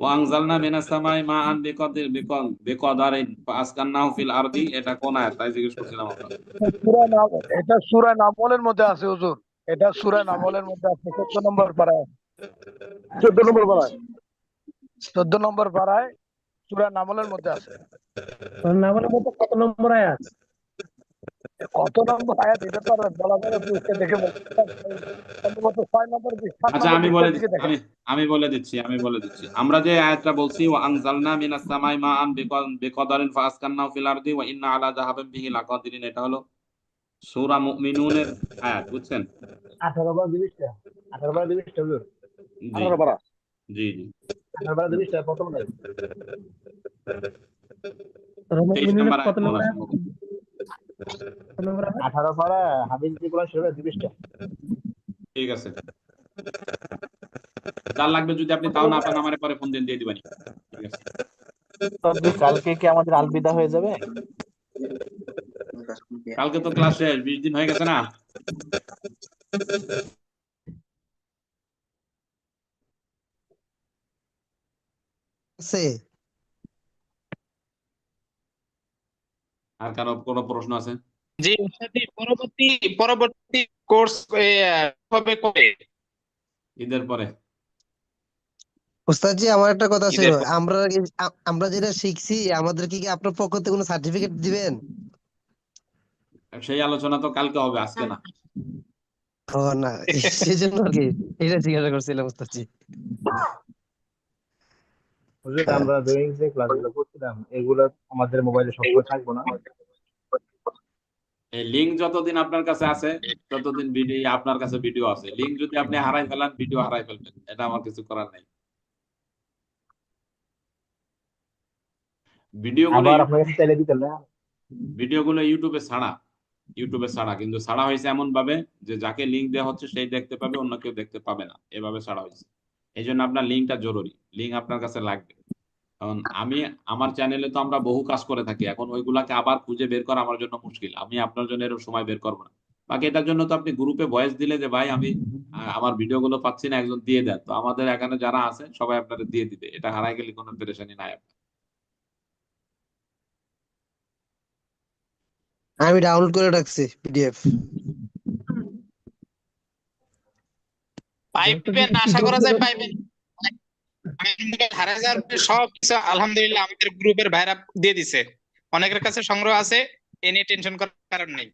ওয়াংজালনা মিনাস সামাই মাআন বিকদারিন ফাআসকান্নাহু ফিল আরদি, এটা কোন আয়াত তাই জিজ্ঞেস করছিলাম আপনাকে। এটা সূরা নামলের মধ্যে আছে হুজুর, এটা সূরা নামলের মধ্যে আছে 14 নম্বর পারায়। 14 নম্বর পারায় 14 নম্বর পারায় সূরা নামলের মধ্যে আছে। নামাজের মধ্যে কত নম্বর আয়াত? কত নম্বর আয়াত এটা তো আর বলা যাবে না, পৃষ্ঠা দেখে বলতে সম্ভবত 6 নম্বর 7 আচ্ছা নম্বর আমি পৃষ্ঠার বলে দিকে দিচ্ছি, দেখেন। আমি বলে দিচ্ছি আমরা যে আয়াতটা বলছি ওয়াংজালনা মিনাস সামাই মাআন বিকদারিন ফাআসকান্নাহু ফিল আরদি ওয়া ইন্না আলা যাহাবিন বিহি লাকাদিরিন, এটা হলো সূরা মুমিনুনের আয়াত, বুঝছেন? 18 বার 20টা 18 বার 20টা হুজুর, জি 18 পারা। জি জি। 18 বার 20টা প্রথম নাই। 23 মিনিট নম্বর কত আয়াত মনে নম্বর হয় আয়াত? সম্ভবত। কত নম্বর আয়াত? 18 পারা হাদিস কোরআন শরীফ 20টা। ঠিক আছে, যার লাগবে যদি আপনি তাও না পান আমারে পরে ফোন দিয়ে দিবেন। ঠিক আছে, উস্তাদ জি, কালকে কি আমাদের আলবিদা হয়ে যাবে? কালকে তো ক্লাস শেষ, 20 দিন হয়ে গেছে না? আছে। আর কারো কোনো প্রশ্ন আছে? জি উস্তাদি, পরবর্তী কোর্স হবে কবে? ঈদের পরে। উস্তাদ জি, আমার একটা কথা ছিল, ঈদের পর? আমরা যেটা শিখছি আমাদের কি আপনার পক্ষ থেকে কোনো সার্টিফিকেট দিবেন? সেই আলোচনা তো কালকে হবে, আজকে না। ও না, সেজন্য আর কি এটা জিজ্ঞাসা করছিলাম উস্তাদ জি। হুজুর, আমরা ডুইং যে ক্লাসগুলো করছিলাম এগুলো আমাদের মোবাইলে সবসময় থাকবো না? এই লিংক যতদিন আপনার কাছে আছে ততদিন ভিডিও, আপনার কাছে ভিডিও আছে। লিংক যদি আপনি হারাই ফেলান, ভিডিও হারাই ফেলবেন, এটা আমার কিছু করার নাই। আবার আপনার কাছে চাইলে দিতেন না? ভিডিওগুলো ইউটিউবে ছাড়া কিন্তু ছাড়া হয়েছে এমন ভাবে যে যাকে লিংক দেওয়া হচ্ছে সেই দেখতে পাবে, অন্য কেউ দেখতে পাবে না, এভাবে ছাড়া হয়েছে। এই জন্য আপনার লিংকটা জরুরি, লিংক আপনার কাছে লাগবে। কারণ আমার চ্যানেলে তো আমরা বহু কাজ করে থাকি, এখন ওইগুলাকে আবার খুঁজে বের করা আমার জন্য মুশকিল। আমি আপনার জন্য এরকম সময় বের করবো না। বাকি এটার জন্য তো আপনি গ্রুপে ভয়েস দিলে যে ভাই আমি আমার ভিডিওগুলো পাচ্ছি না, একজন দিয়ে দেন, তো আমাদের এখানে যারা আছে সবাই আপনারা দিয়ে দিবে, এটা হারাই গেলে কোনো পেরেশানি নাই আপনার। আমি ডাউনলোড করে রাখছি পিডিএফ। পাইবেন, আশা করা যায় পাইবেন। হারা যাওয়ার পরে সব কিছু আলহামদুলিল্লাহ আমাদের গ্রুপের ভাইরা দিয়ে দিছে, অনেকের কাছে সংগ্রহ আছে, এ নিয়ে টেনশন করার কারণ নেই।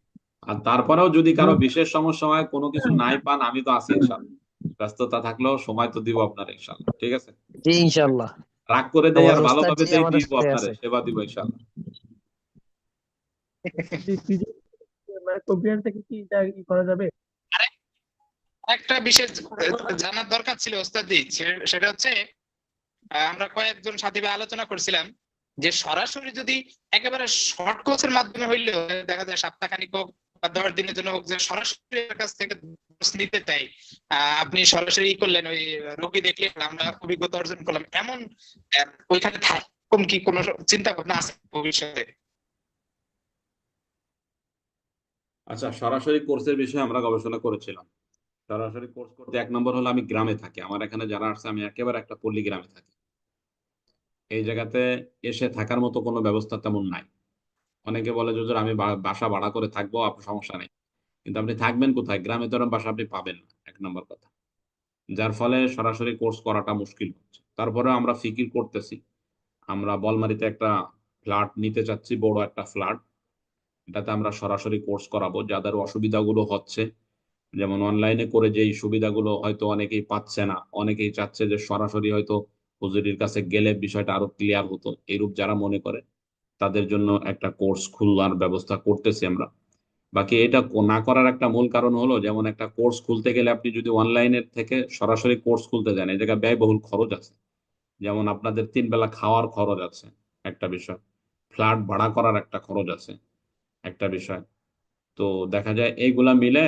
আর তারপরেও যদি কারো বিশেষ সমস্যা হয়, কোনো কিছু নাই পান, আমি তো আছি ইনশাআল্লাহ। ব্যস্ততা থাকলেও সময় তো দিব আপনার ইনশাআল্লাহ। ঠিক আছে, জি ইনশাআল্লাহ। রাগ করে দেই আর আমার ওস্তাদ ভালোভাবে জি দেই, আমাদের দিব সাথে আপনারে, আছে। সেবা দিব ইনশাআল্লাহ। মানে কম্পিউটার থেকে কি এটা কি করা যাবে? একটা বিশেষ জানার দরকার ছিল ওস্তাদি, সেটা হচ্ছে আমরা কয়েকজন সাথী ভাই আলোচনা করছিলাম যে সরাসরি যদি একেবারে শর্ট কোর্সের মাধ্যমে হইলেও দেখা যায় সপ্তাহখানিক হোক বা 10 দিনের জন্য হোক, যে সরাসরি এর কাছ থেকে কোর্স নিতে চাই, আপনি সরাসরি করলেন, ওই রোগী দেখলে আমরা অভিজ্ঞতা অর্জন করলাম, এমন ওইখানে থাকুন কি কোনো চিন্তা ভাবনা আছে ভবিষ্যতে? আচ্ছা, সরাসরি কোর্সের বিষয়ে আমরা গবেষণা করেছিলাম। সরাসরি কোর্স করতে এক নম্বর হলো আমি গ্রামে থাকি, আমার এখানে যারা আসছে আমি একেবারে একটা পল্লী গ্রামে থাকি। এই জায়গাতে এসে থাকার মতো কোনো ব্যবস্থা তেমন নাই। অনেকে বলে যে হুজুর আমি বাসা ভাড়া করে থাকবো, আপনার সমস্যা নেই, কিন্তু আপনি থাকবেন কোথায়? গ্রামে তো এরকম বাসা আপনি পাবেন না, এক নম্বর কথা। যার ফলে সরাসরি কোর্স করাটা মুশকিল হচ্ছে। তারপরে আমরা ফিকির করতেছি, আমরা বলমারিতে একটা ফ্ল্যাট নিতে চাচ্ছি, বড় একটা ফ্ল্যাট। এটাতে আমরা সরাসরি কোর্স করাবো। যাদের অসুবিধাগুলো হচ্ছে, যেমন অনলাইনে করে যেই সুবিধাগুলো হয়তো অনেকেই পাচ্ছে না, অনেকেই চাচ্ছে যে সরাসরি হয়তো হুজুরির কাছে গেলে বিষয়টা আরো ক্লিয়ার হতো, এরূপ যারা মনে করে তাদের জন্য একটা কোর্স খোলার ব্যবস্থা করতেছি আমরা। বাকি এটা না করার একটা মূল কারণ হলো, যেমন একটা কোর্স খুলতে গেলে আপনি যদি অনলাইনের থেকে সরাসরি কোর্স খুলতে যান, এই জায়গায় ব্যয়বহুল খরচ আছে। যেমন আপনাদের 3 বেলা খাওয়ার খরচ আছে একটা বিষয়, ফ্ল্যাট ভাড়া করার একটা খরচ আছে একটা বিষয়, তো দেখা যায় এইগুলা মিলে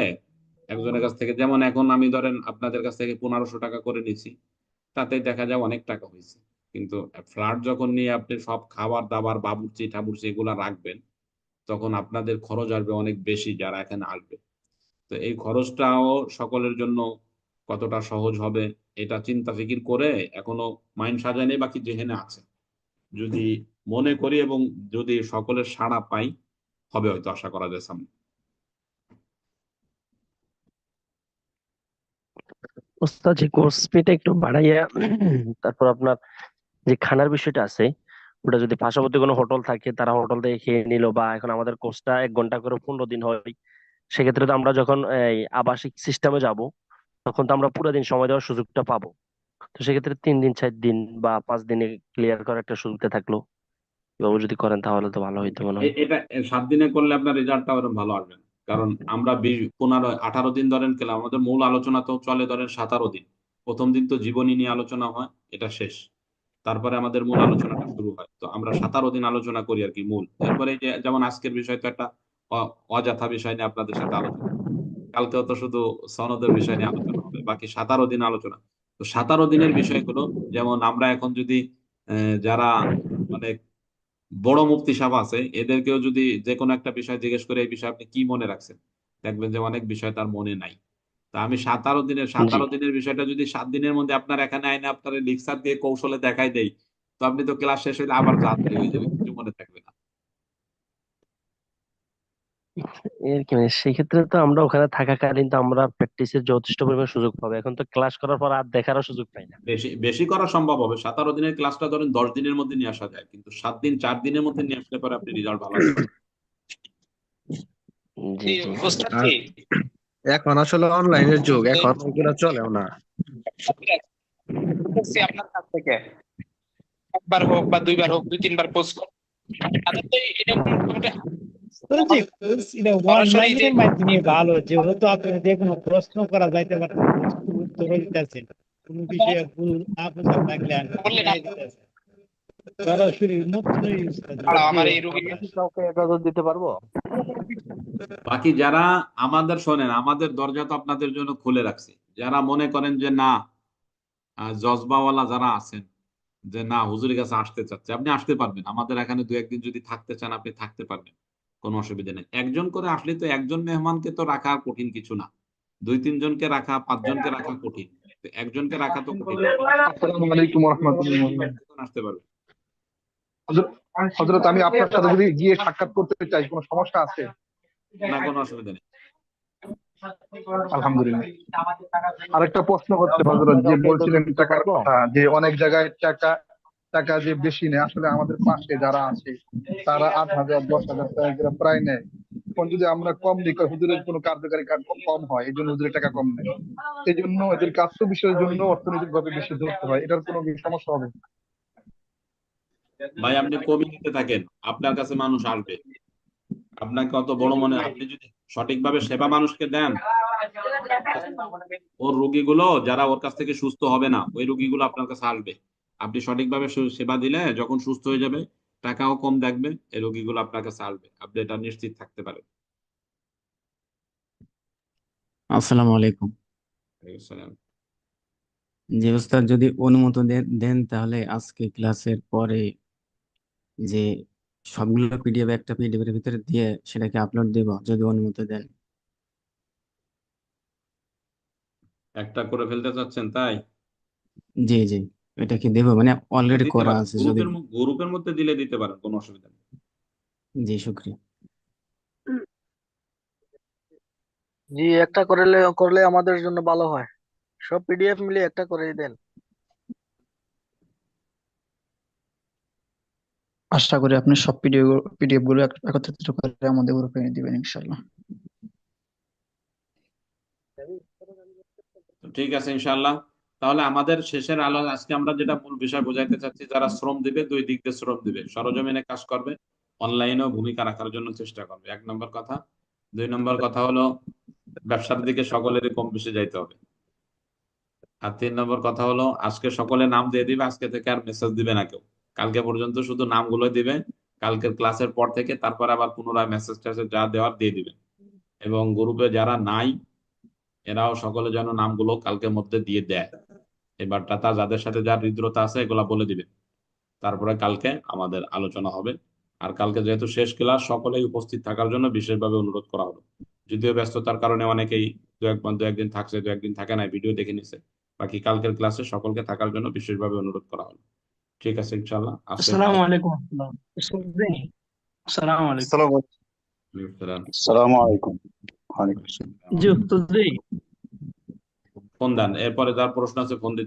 একজনের কাছ থেকে, যেমন এখন আমি ধরেন আপনাদের কাছ থেকে 1500 টাকা করে নিছি, তাতে দেখা যায় অনেক টাকা হয়েছে। কিন্তু ফ্ল্যাট যখন নিয়ে আপনি সব খাবার দাবার বাবুর্চি ঠাবুর্চি এগুলা রাখবেন, তখন আপনাদের খরচ আসবে অনেক বেশি যারা এখানে আসবে। তো এই খরচটাও সকলের জন্য কতটা সহজ হবে এটা চিন্তা ফিকির করে এখনো মাইন্ড সাজায়নি, বাকি যেখানে আছে যদি মনে করি এবং যদি সকলের সাড়া পাই, হবে হয়তো, আশা করা যায় সামনে। ওস্তাদ যে কোর্স ফিটা একটু বাড়াইয়া তারপর আপনার যে খানার বিষয়টা আছে ওটা যদি পার্শ্ববর্তী কোনো হোটেল থাকে তারা হোটেল থেকে খেয়ে নিল, বা এখন আমাদের কোর্সটা 1 ঘন্টা করে 15 দিন হয়, সেক্ষেত্রে তো আমরা যখন এই আবাসিক সিস্টেমে যাব তখন তো আমরা পুরো দিন সময় দেওয়ার সুযোগটা পাবো। তো সেক্ষেত্রে 3 দিন 4 দিন বা 5 দিনে ক্লিয়ার করার একটা সুবিধা থাকলো, এভাবে যদি করেন তাহলে তো ভালো হইতো মনে হয়। এটা 7 দিনে করলে আপনার রেজাল্টটা ওরকম ভালো আসবে না। কারণ আমরা 20, 15, 18 দিন ধরেন গেলাম, আমাদের মূল আলোচনা তো চলে ধরেন 17 দিন। প্রথম দিন তো জীবনী নিয়ে আলোচনা হয়, এটা শেষ, তারপরে আমাদের মূল আলোচনাটা শুরু হয়। তো আমরা 17 দিন আলোচনা করি আর কি মূল। এরপরে এই যে যেমন আজকের বিষয় তো একটা অযথা বিষয় নিয়ে আপনাদের সাথে আলোচনা, কালকেও তো শুধু সনদের বিষয় নিয়ে আলোচনা হবে, বাকি 17 দিন আলোচনা। তো 17 দিনের বিষয়গুলো, যেমন আমরা এখন যদি যারা মানে বড় মুফতি সাহেব আছে এদেরকেও যদি যে কোনো একটা বিষয় জিজ্ঞেস করে এই বিষয়ে আপনি কি মনে রাখছেন, দেখবেন যে অনেক বিষয় তার মনে নাই। তা আমি 17 দিনের জি। 17 দিনের বিষয়টা যদি 7 দিনের মধ্যে আপনার এখানে আইনে আপনার লিকচার দিয়ে কৌশলে দেখাই দেই, তো আপনি তো ক্লাস শেষ হইলে আবার জাহান্নামী হয়ে যাবে, কিছু মনে থাকবে না। এর কি মানে সেক্ষেত্রে তো আমরা ওখানে থাকাকালীন তো আমরা প্র্যাকটিসের যথেষ্ট পরিমাণ সুযোগ পাবো, এখন তো ক্লাস করার পর আর দেখারও সুযোগ পাই না। বেশি বেশি করা সম্ভব হবে। 17 দিনের ক্লাসটা ধরেন 10 দিনের মধ্যে নিয়ে আসা যায়, কিন্তু 7 দিন 4 দিনের মধ্যে নিয়ে আসলে পরে আপনি রেজাল্ট ভালো আসতে পারবেন। জি জি। ওস্তাদ আর জি, এখন আসলে অনলাইনের যুগ, এখন ওগুলো চলেও না। দেখছি আপনার কাছ থেকে একবার হোক বা দুইবার হোক, 2-3 বার পোস্ট তাদের তো এটা মোটামুটি তো যে এটা সরাসরি যে অনলাইনের মাধ্যমে ভালো, যেহেতু আপনার যে কোনো প্রশ্ন করা যাইতে পারে, প্রশ্নের উত্তর দিতেছেন, কোনো বিষয়ে ভুল না বোঝা থাকলে বললেন বুঝাই দিতেছেন সরাসরি মুফতি উস্তাদ। আমার এই রোগী আমরা কি কাউকে এজাজত দিতে পারবো? বাকি যারা আমাদের শোনেন, আমাদের দরজা তো আপনাদের জন্য খুলে রাখছি। যারা মনে করেন যে না, জজবাওয়ালা যারা আছেন, যে না হুজুরের কাছে আসতে চাচ্ছে, আপনি আসতে পারবেন। আমাদের এখানে 2-1 দিন যদি থাকতে চান আপনি থাকতে পারবেন, কোনো অসুবিধা নেই। একজন করে আসলে তো একজন মেহমানকে তো রাখা কঠিন কিছু না, 2-3 জনকে রাখা, 5 জনকে রাখা কঠিন। তো একজনকে রাখা তো কঠিন না, আপনি আসসালামু আলাইকুম রাহমাতুল্লাহ। আসতে পারবেন। হযরত আমি আপনার সাথে যদি গিয়ে সাক্ষাৎ করতে চাই কোনো সমস্যা আছে? না, কোনো অসুবিধা নেই। আলহামদুলিল্লাহ। আরেকটা প্রশ্ন হচ্ছে হযরত, যে বলছিলেন টাকার কথা, যে অনেক জায়গায় টাকা টাকা যে বেশি নেয়, আসলে আমাদের পাশে যারা আছে তারা 8,000 10,000 টাকা করে প্রায় নেয়। এখন যদি আমরা কম দিই, হুজুরের কোনো কার্যকারী কাজ কম হয়, এই জন্য হুজুরের টাকা কম নেয়। এই জন্য এদের কাজ বিষয়ের জন্য অর্থনৈতিক ভাবে বেশি ধরতে হয়, এটার কোনো কি সমস্যা হবে? ভাই আপনি কমিউনিটিতে থাকেন, আপনার কাছে মানুষ আসবে। আপনাকে অত বড় মনে, আপনি যদি সঠিকভাবে সেবা মানুষকে দেন, ওর রোগীগুলো যারা ওর কাছ থেকে সুস্থ হবে না, ওই রোগীগুলো আপনার কাছে আসবে। আপনি সঠিকভাবে সেবা দিলে যখন সুস্থ হয়ে যাবে, টাকাও কম দেখবে, এই রোগীগুলো আপনার কাছে আসবে, আপনি এটা নিশ্চিত থাকতে পারেন। আসসালামু আলাইকুম। আসসালাম। জি ওস্তাদ, যদি অনুমতি দেন তাহলে আজকে ক্লাসের পরে যে সবগুলো পিডিএফ একটা পিডিএফ এর ভিতরে দিয়ে সেটাকে আপলোড দেব, যদি অনুমতি দেন। একটা করে ফেলতে চাচ্ছেন তাই? জি জি, এটা কি দেবো? মানে অলরেডি দিতে করা পারেন, আছে যদি। গ্রুপের মধ্যে দিলে দিতে পারেন, কোনো অসুবিধা নেই। জি শুক্রিয়া। জি, একটা করলে করলে আমাদের জন্য ভালো হয়। সব পিডিএফ মিলে একটা করে দেন। আশা করি আপনি সব পিডিএফ গুলো একত্রিত করে আমাদের গ্রুপে দিবেন ইনশাল্লাহ। তো ঠিক আছে ইনশাআল্লাহ। তাহলে আমাদের শেষের আলো আজকে আমরা যেটা মূল বিষয় বোঝাইতে চাচ্ছি, যারা শ্রম দিবে 2 দিক দিয়ে শ্রম দিবে, সরজমিনে কাজ করবে, অনলাইনেও ভূমিকা রাখার জন্য চেষ্টা করবে, 1 নম্বর কথা। 2 নম্বর কথা হলো ব্যবসার দিকে সকলেরই কম বেশি যাইতে হবে। আর 3 নম্বর কথা হলো আজকে সকলে নাম দিয়ে দিবে, আজকে থেকে আর মেসেজ দিবে না কেউ। কালকে পর্যন্ত শুধু নামগুলো দিবে, কালকের ক্লাসের পর থেকে তারপর আবার পুনরায় মেসেজ টেসেজ যা দেওয়ার দিয়ে দিবে। এবং গ্রুপে যারা নাই এরাও সকলে যেন নামগুলো কালকের মধ্যে দিয়ে দেয়। এবার তা যাদের সাথে যার হৃদ্রতা আছে এগুলা বলে দিবেন, তারপরে কালকে আমাদের আলোচনা হবে। আর কালকে যেহেতু শেষ ক্লাস, সকলেই উপস্থিত থাকার জন্য বিশেষভাবে অনুরোধ করা হলো। যদিও ব্যস্ততার কারণে অনেকেই দু একদিন থাকছে, দু একদিন থাকে না, ভিডিও দেখে নিছে। বাকি কালকের ক্লাসে সকলকে থাকার জন্য বিশেষভাবে অনুরোধ করা হলো। ঠিক আছে, ইনশাল্লাহ আজকের আসসালামু ক্লাস। আলাইকুম। আসসালামু আলাইকুম। আসসালামু আলাইকুম। ওয়ালাইকুম আসসালাম। জি উত্তর দেই। ফোন দেন, এরপরে যার প্রশ্ন আছে ফোন দিতে